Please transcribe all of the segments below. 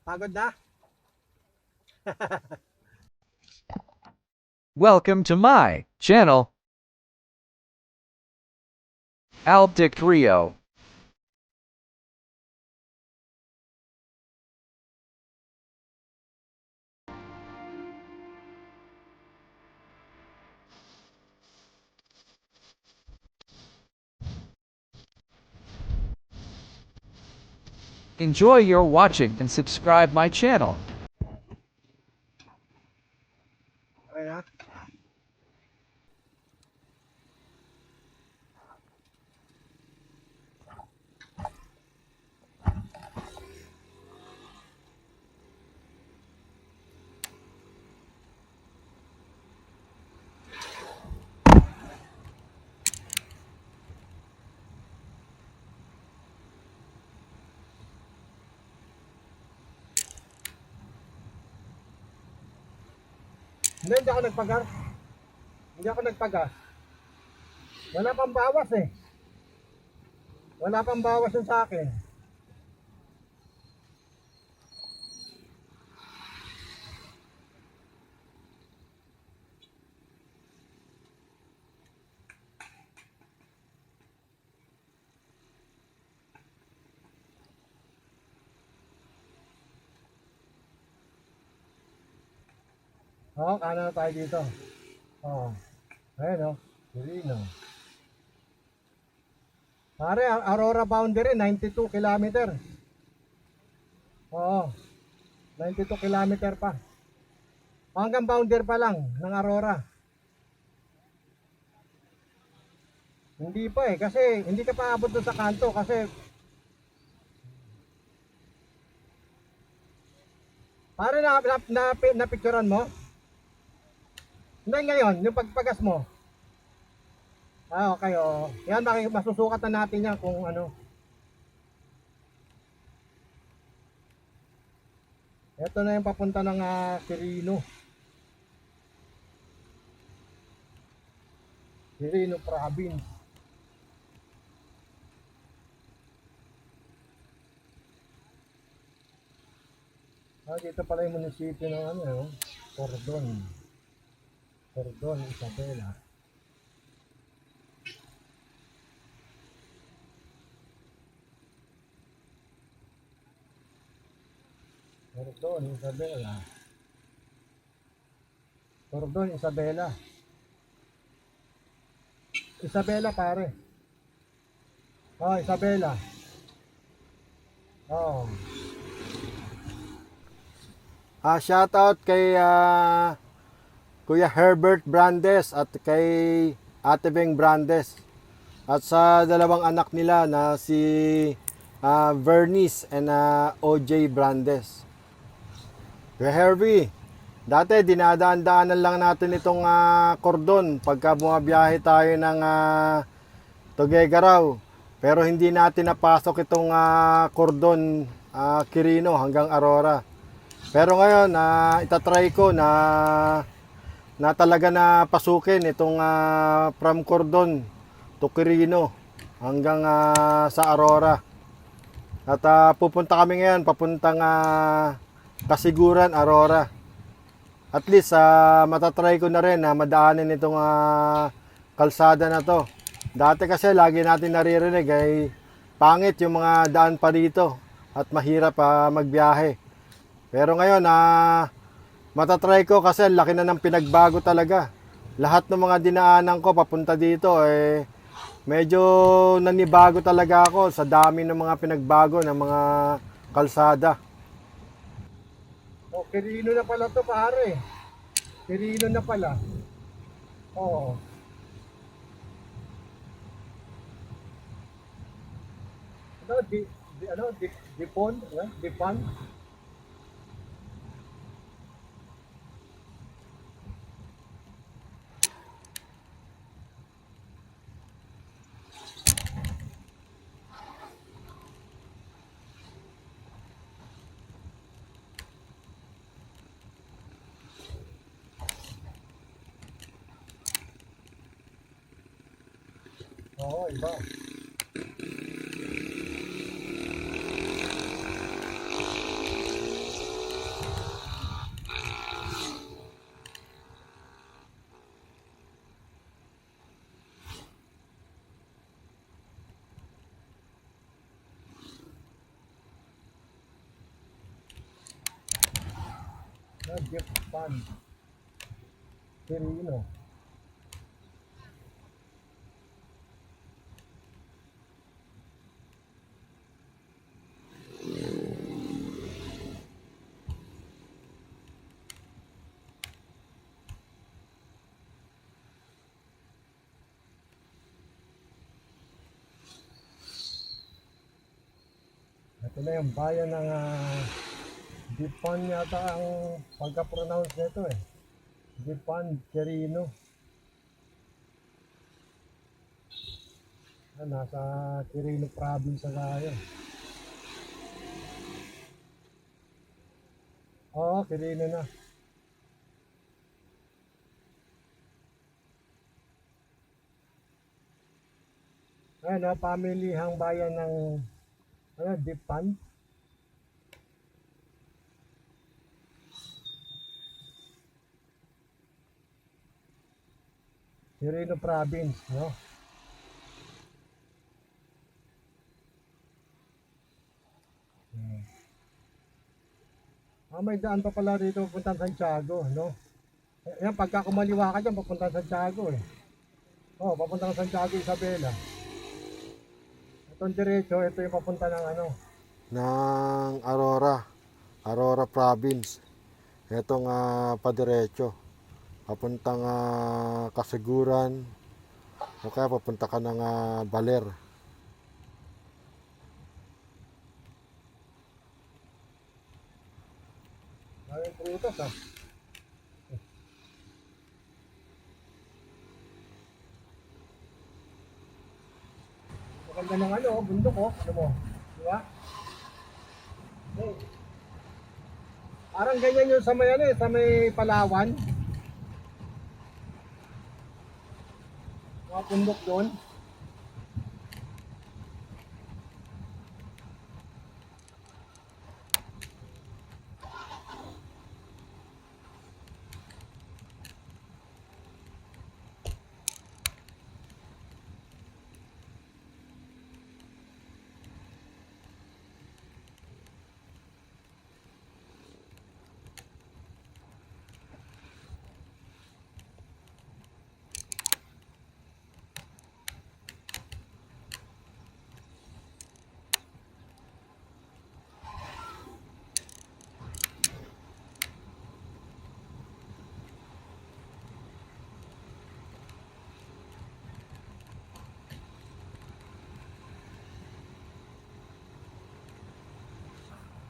Pagod na? Welcome to my channel, Albdic Rio. Enjoy your watching and subscribe my channel. Okay na? Hindi ako nagpagas. Hindi ako nagpagas. Wala pang bawas eh. Wala pang bawas yun sa akin. Oo, kanan na tayo dito. Oo. Ayun o. Sirino. Pare, Aurora boundary, 92 kilometer. Oo. 92 kilometer pa. Hanggang boundary pa lang ng Aurora. Hindi pa eh, kasi hindi ka pa abot doon sa kanto kasi pare na picturean mo? Hindi ngayon, yung pagpagas mo. Ah, okay, oh. Yan, masusukat na natin yan kung ano. Ito na yung papunta ng Quirino. Quirino province. Dito pala yung munisipyo ng ano, Cordon. Cordon, Isabela. Cordon, Isabela. Cordon, Isabela. Isabela pare. Oh, Isabela. Oh. Shoutout kay Kuya Herbert Brandes at kay Ate Beng Brandes. At sa dalawang anak nila na si Vernice and OJ Brandes. Kuya Herbie, dati dinadaan-daanan lang natin itong Cordon pagka bumabiyahe tayo ng Tuguegarao. Pero hindi natin napasok itong Cordon, Quirino hanggang Aurora. Pero ngayon, itatry ko na talaga na pasukin itong from Cordon to Quirino hanggang sa Aurora. At pupunta kami ngayon, papuntang Kasiguran, Aurora. At least matatry ko na rin na madaanin itong kalsada na to. Dati kasi lagi natin naririnig ay pangit yung mga daan pa dito at mahirap magbiyahe. Pero ngayon, matatry ko kasi laki na ng pinagbago talaga. Lahat ng mga dinaanan ko papunta dito, medyo nanibago talaga ako sa dami ng mga pinagbago ng mga kalsada. Oh, Quirino na pala to pare. Quirino na pala. Oo. Dipon? Dipan? Oo, iba. Jeep Pan Quirino. Ito na yung bayan ng Dipan yata ang pagka-pronounce nito eh. Dipan Quirino. Nasa Quirino province na tayo. Oo, Quirino na. Ayun, pamilihang bayan ng Dipan. Quirino province, no? May daan pa pala dito papuntang Santiago, no? Yan, pagka kumaliwa ka dyan, papuntang Santiago eh. Oh, papuntang Santiago Isabela. Itong diretso, ito yung papunta ng ng Aurora province. Itong padiretso. Papuntang Kasiguran. O kaya papunta ka ng Baler. Maraming prutas ah. Maganda ng bundok oh. Ano mo? Diba? Okay. Parang ganyan yung sa may sa may Palawan. Mga bundok doon.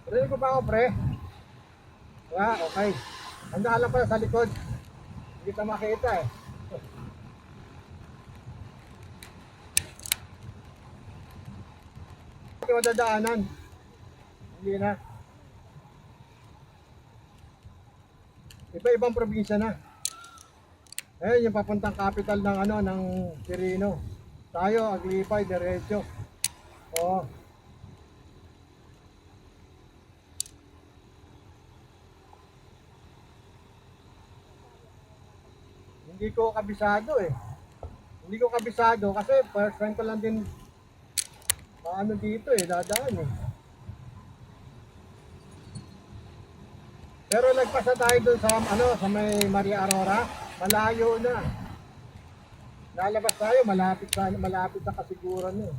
Rinig ko ba ako, pre? Okay. Handa lang pala sa likod. Hindi kita makita eh. Hindi madadaanan. Hindi na. Iba-ibang probinsya na. Yung papuntang capital ng ng Quirino. Tayo, Aglipay, diretso. Oo. Hindi ko kabisado eh. Hindi ko kabisado kasi first time ko lang din dito eh, dadaan eh. Pero nagpasa tayo dun sa sa may Maria Aurora, malayo na. Lalabas tayo, malapit na Kasiguran eh.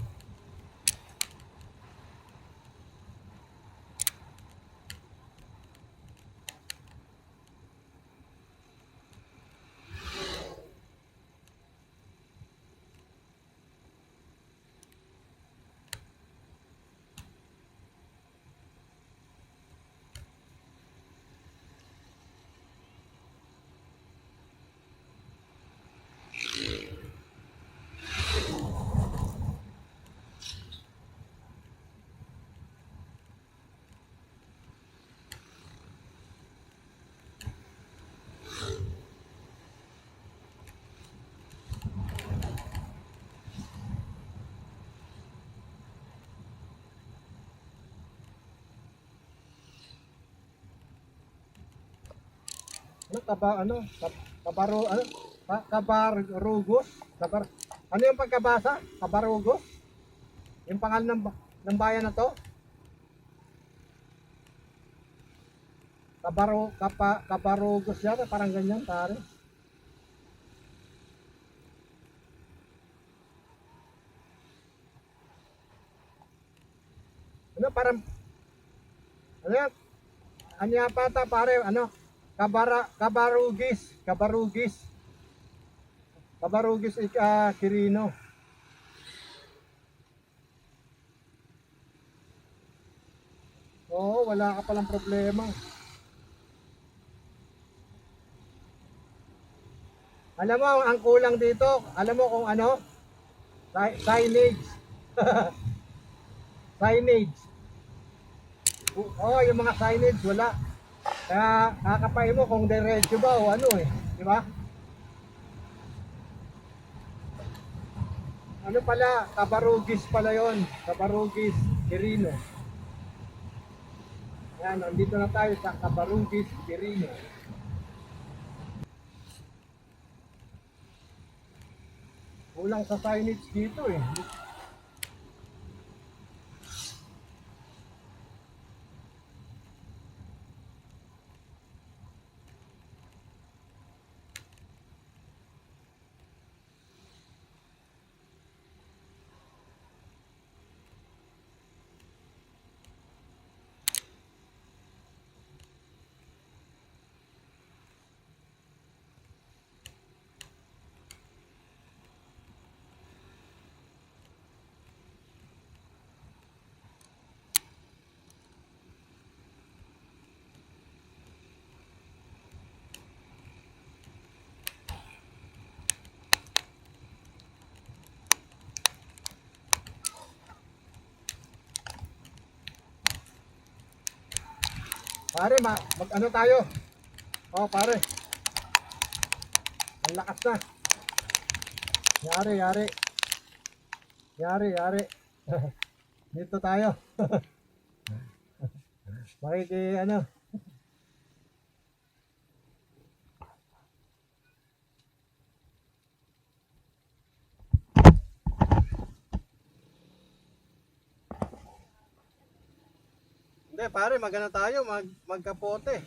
Kabarugos? Ano yung pagkabasa? Kabarugos? Yung pangalan ng bayan na to? Kabarugos yata, parang ganyan, pare. Ano, parang, ano yan? Ano yan pata, pare, ano? Kabarugis, Quirino. Oo, wala ka palang problema. Alam mo, ang kulang dito, alam mo kung ano? Signage. Signage. Oo, yung mga signage, wala. Kaya kakapain mo kung diretso ba o ano eh. Di ba? Ano pala, Kabarugis pala yon, Kabarugis, Quirino. Ayan, nandito na tayo sa Kabarugis, Quirino. Kulang sa signage dito eh. Pare, mag ano tayo? Oh, pare. Ang lakas na. Yari. Dito tayo. Ano? Hindi, pare, magana tayo, magkapote.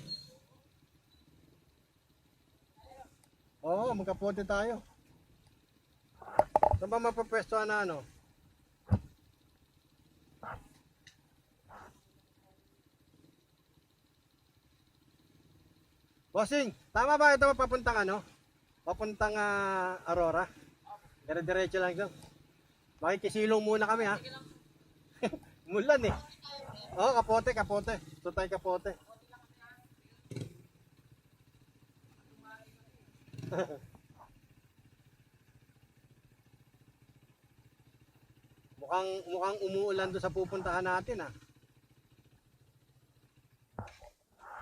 Oo, magkapote tayo. Saan ba mapapwestuhan na ano? Bossing, tama ba ito papuntang ano? Papuntang Aurora? Dire-diretso lang ito. Makikisilong muna kami ha. Mulan eh. Oo, kapote. Ito tayo kapote. mukhang umuulan doon sa pupuntahan natin ah.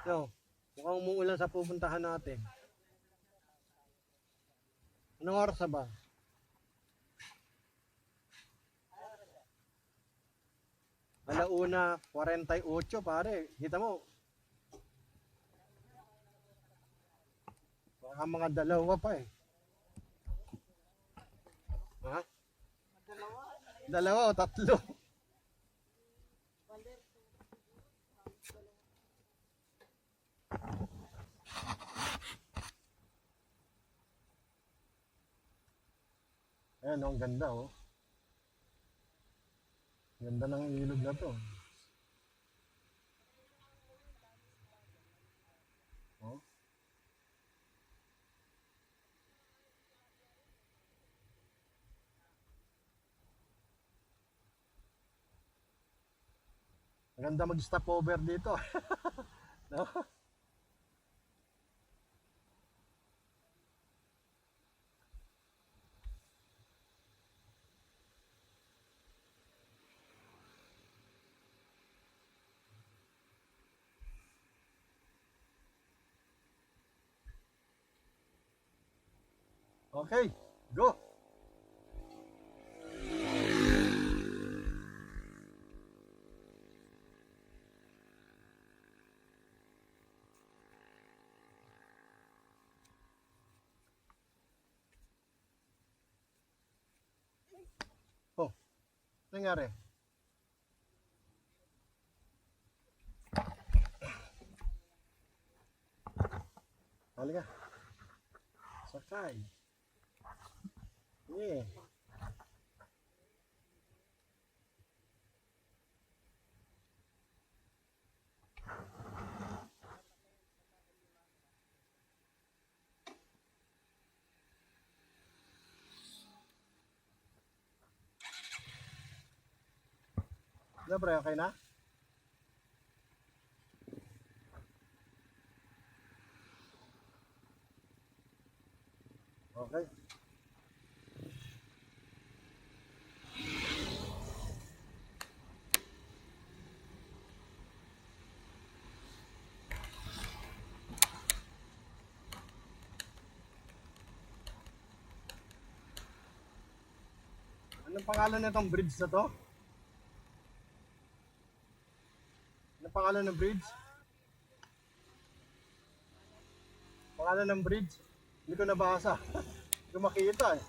No, mukhang umuulan sa pupuntahan natin. Anong oras na ba? Alauna 48 pare. Kita mo. Baka mga dalawa pa eh. Ha? Dalawa o tatlo? Ayan, ang ganda oh. Ganda ng ilog na to. Oh. Maganda mag-stop over dito. No? Okay, go. Oh, nangyari? Halika. Sakay. Yeah. Pre, okay na? Okay. Anong pangalan nitong bridge na to? Anong pangalan ng bridge? Pangalan ng bridge? Hindi ko nabasa. Hindi ko makita eh.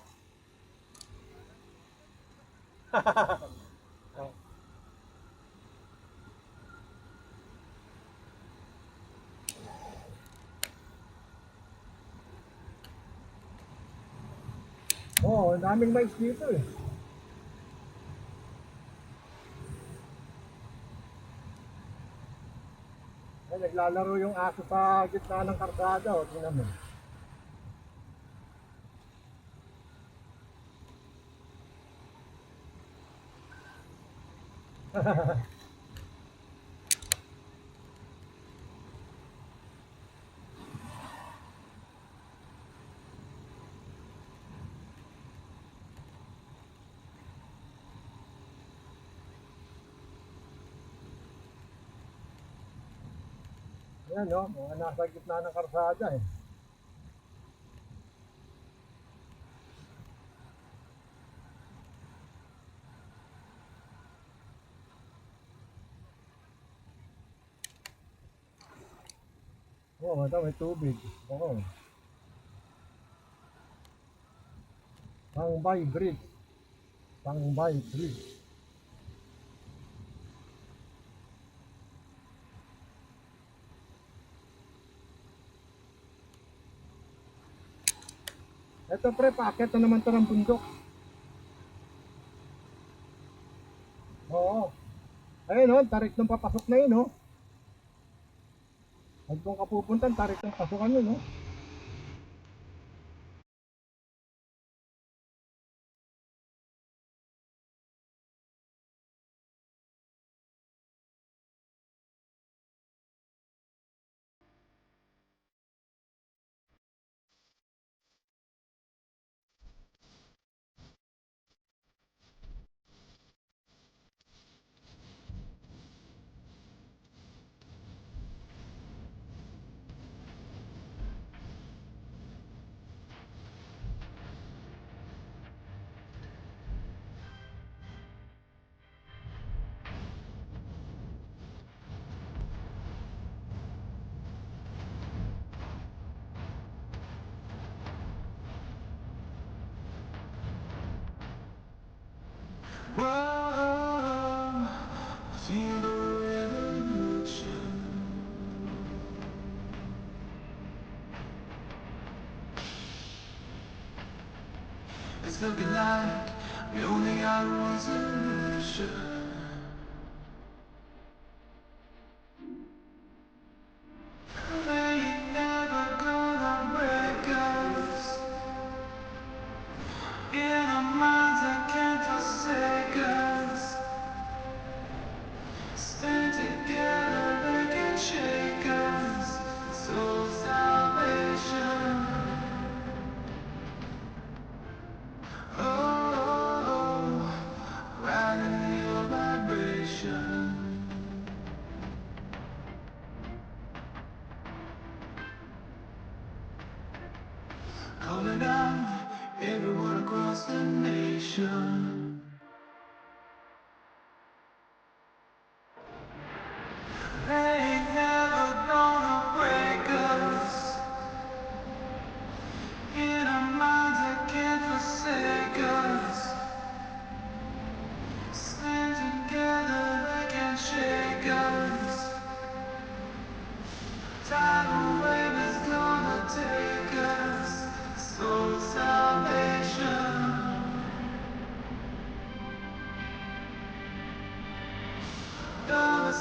Oo, daming mais dito eh. Ay, naglalaro yung aso sa gitna ng karsada. O, tingnan mo. Ayan no, mga nasa gitna ng karsada eh. Oo, ito may tubig. Oo. Sangbay Bridge. Sangbay Bridge. Ito pre, paakyat na naman ito ng bundok. Oo. Ayun o, tarik ng papasok na yun o. Pag kung kapupuntan, tarik ng pasukan yun o. Whoa, feel the revolution. It's looking like we only got one solution. They ain't never gonna break us. In our minds, they can't forsake us. Stand together, they can shake us. Soul salvation. Oh, riding your vibration. Calling out everyone across the nation. They ain't never gonna break us. In our minds, they can't forsake us. Stand together, they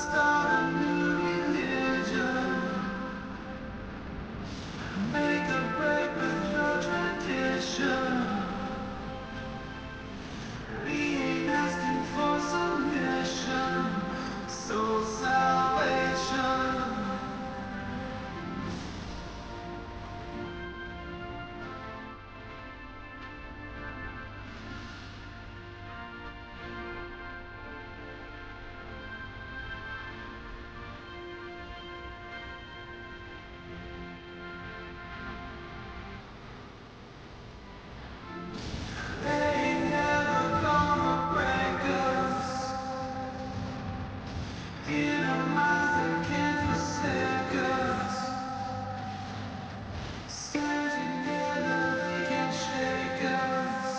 start a new religion. Make a break with your tradition. We ain't asking for submission, soul salvation. They ain't never gonna break us. In a minds that can't forsake us. Stand together, they can't shake us.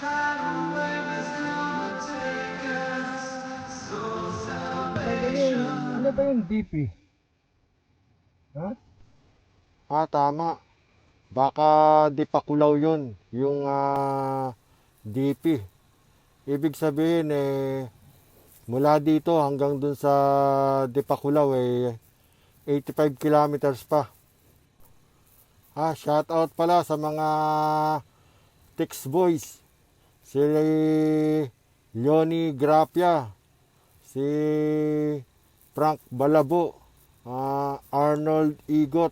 Tidal wave is gonna take us. Soul salvation. Ano ba yung DP? Ha? Tama. Baka di pa kulaw yun, yung DP. Ibig sabihin mula dito hanggang dun sa Dipakulaw 85 kilometers pa. Shout out pala sa mga Tix Boys. Si Leonie Grapia, si Frank Balabo, Arnold Igot,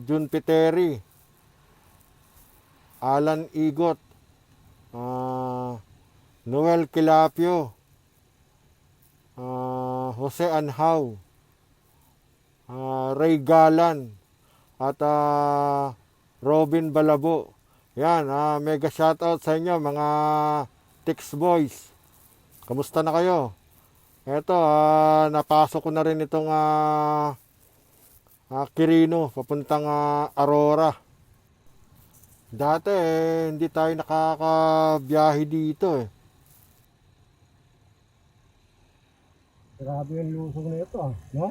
Jun Piteri, Alan Igot, Noel Kilapio, Jose Anhao, Ray Galan, at Robin Balabo. Yan, mega shoutout sa inyo mga Tix Boys. Kamusta na kayo? Eto, napasok ko na rin itong Quirino, papuntang Aurora. Dati hindi tayo nakakabiyahe dito Grabe yung lusog na ito, no?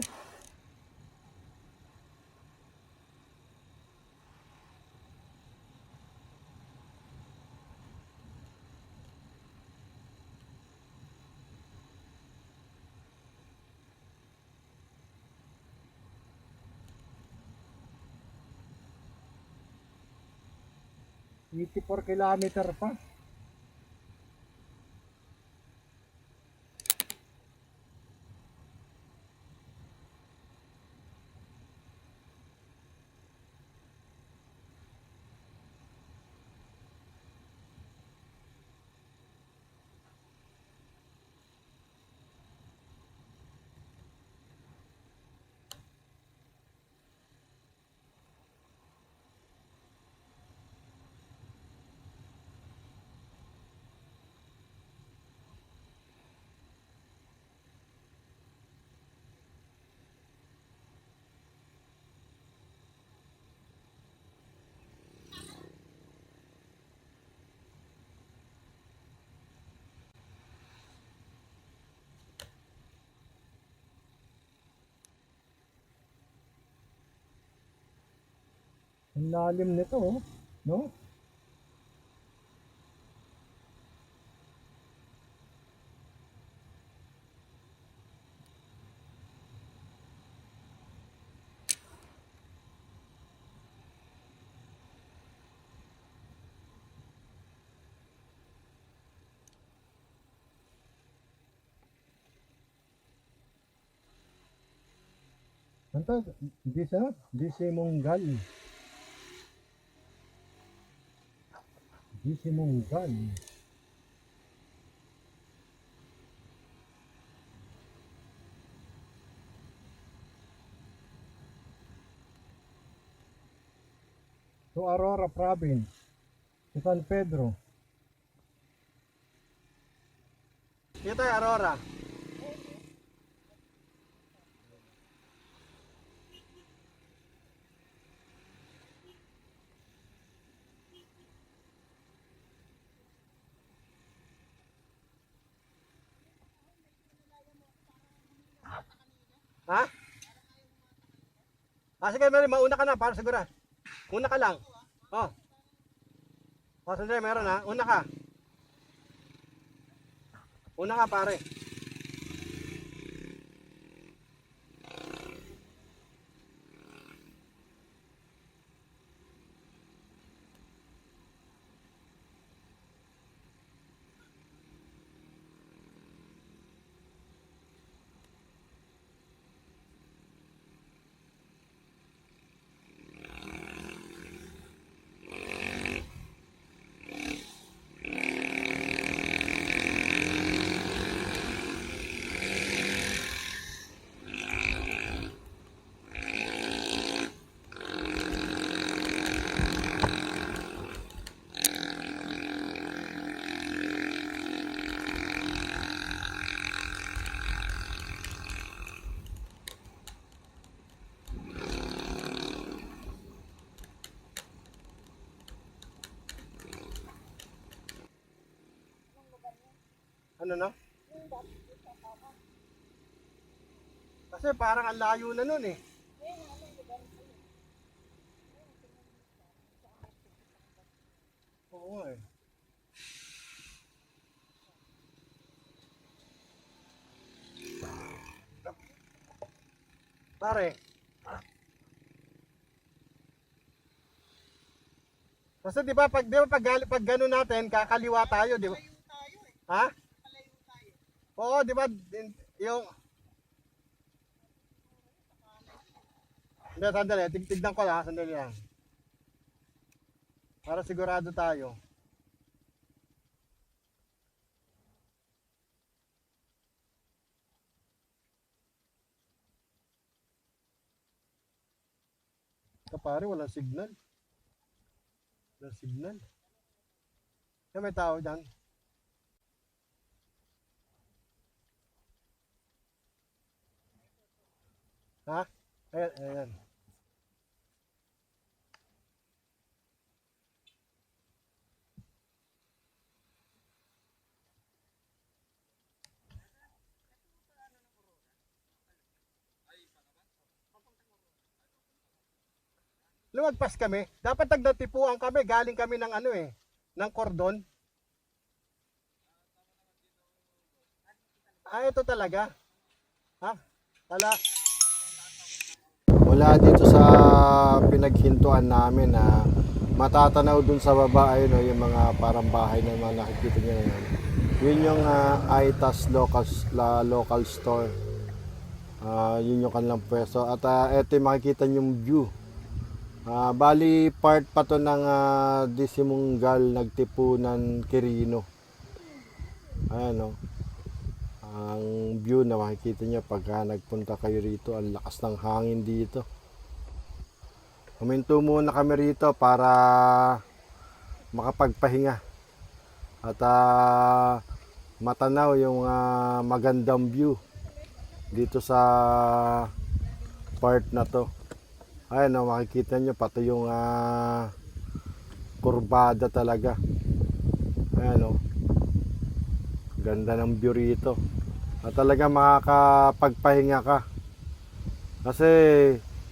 Kilometer pa. Ang lalim nito, no? Ito, Disimonggal. Disimonggal. To Aurora Province, to San Pedro. Dito ay Aurora. Ha? Sige, Mary, mauna ka na para siguro. Una ka lang. Oh. Sandali, meron ha. Una ka. Una nga pare. Ano na? Kasi parang ang layo na nun eh. Oo eh. Pare. Kasi di ba pag gano'n natin, kakaliwa tayo, di ba? Ha? Oo, di ba? Yung Hindi, sandali. Tignan ko lang. Sandali lang. Para sigurado tayo. Ito pare, walang signal. Walang signal. Kaya may tao dyan. Ha? Ayan, ayan. Lumagpas kami. Dapat nagdatipuan kami. Galing kami ng ano eh. Ng cordon. Ah, ito talaga. Ha? Tala. Mula dito sa pinaghintuan namin na matatanaw dun sa baba ayun, yung mga parang bahay na mga nakikita nyo ngayon. Yun yung Aitas local store. Yun yung kanilang pwesto. At ito yung makikita yung view. Bali part pa to ng Disimunggal Nagtipunan Quirino. Ayan o. Ang view na makikita nyo pagka nagpunta kayo rito, ang lakas ng hangin dito. Huminto muna kami rito para makapagpahinga at matanaw yung magandang view dito sa part na to. Ayan o, makikita nyo pati yung kurbada talaga. Ayan o, ganda ng view rito. At talaga makakapagpahinga ka kasi